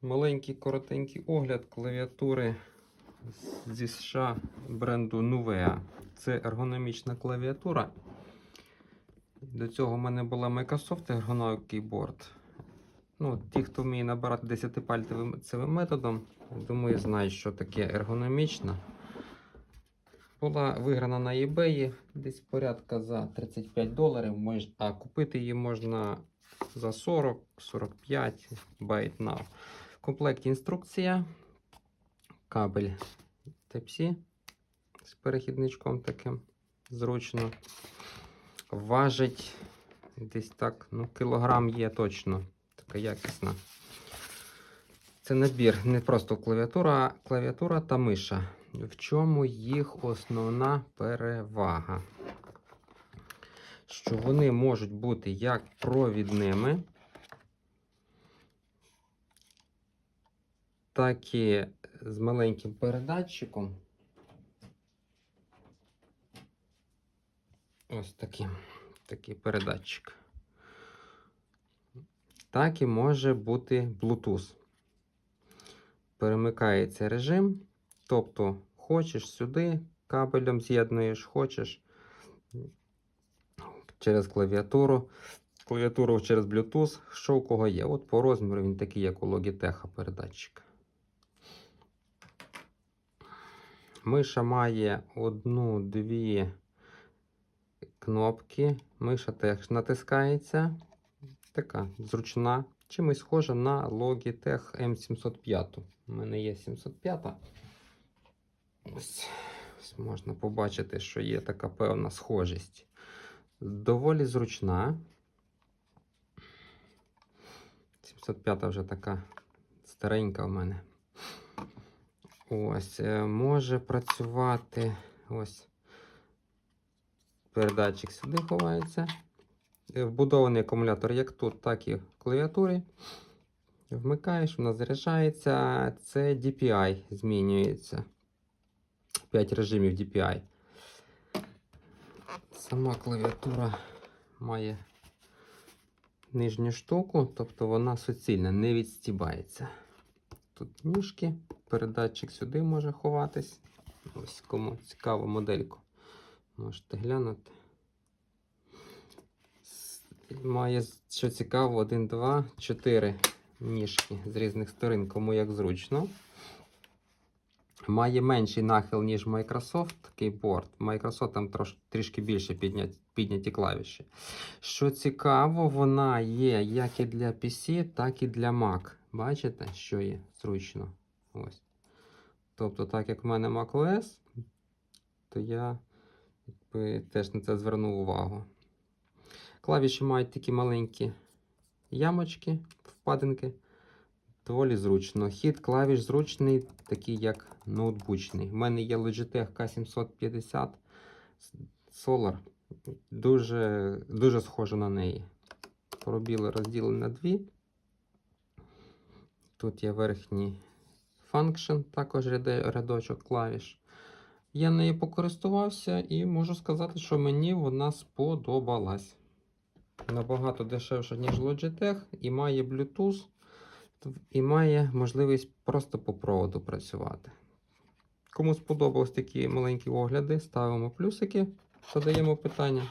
Маленький коротенький огляд клавіатури зі США бренду Nuvea. Це ергономічна клавіатура. До цього в мене була Microsoft Ergonomic Keyboard. Ті, хто вміє набирати 10-пальцевим методом, думаю, знають, що таке ергономічна. Була виграна на eBay десь порядка за $35, а купити її можна за 40-45 buy it now. В комплекті інструкція, кабель Type-C з перехідничком таким зручно. Важить десь так, кілограм є точно, така якісна. Це набір, не просто клавіатура та миша. В чому їх основна перевага? Що вони можуть бути як провідними, так і з маленьким передатчиком. Ось такий передатчик. Так і може бути Bluetooth. Перемикається режим, тобто хочеш сюди кабелем з'єднуєш, хочеш через клавіатуру через Bluetooth, що у кого є. От по розміру він такий, як у Logitech передатчик. Миша має 1-2 кнопки. Миша теж натискається. Така зручна. Чимось схожа на Logitech M705. У мене є 705. Ось можна побачити, що є така певна схожість. Доволі зручна. 705 вже така старенька у мене. Ось, може працювати, ось, передатчик сюди ховається. Вбудований акумулятор як тут, так і в клавіатурі. Вмикаєш, вона заряджається. Це DPI змінюється. 5 режимів DPI. Сама клавіатура має нижню штуку, тобто вона суцільна, не відстібається. Тут ніжки, передатчик сюди може ховатись. Ось кому цікаву модельку, можете глянути. Має, що цікаво, 1, 2, 4 ніжки з різних сторон, кому як зручно. Має менший нахил, ніж Microsoft Keyboard. Microsoft там трішки більше підняті клавіші. Що цікаво, вона є як і для PC, так і для Mac. Бачите, що є зручно? Ось. Тобто, так як в мене macOS, то я теж на це звернув увагу. Клавіші мають такі маленькі ямочки, впадинки. Доволі зручно. Хід клавіш зручний, такий як ноутбучний. У мене є Logitech K750 Solar. Дуже схоже на неї. Пробіли розділені на дві. Тут є верхній Function, також рядочок клавіш. Я нею покористувався і можу сказати, що мені вона сподобалась. Набагато дешевше, ніж Logitech, і має Bluetooth, і має можливість просто по проводу працювати. Кому сподобались такі маленькі огляди, ставимо плюсики, задаємо питання.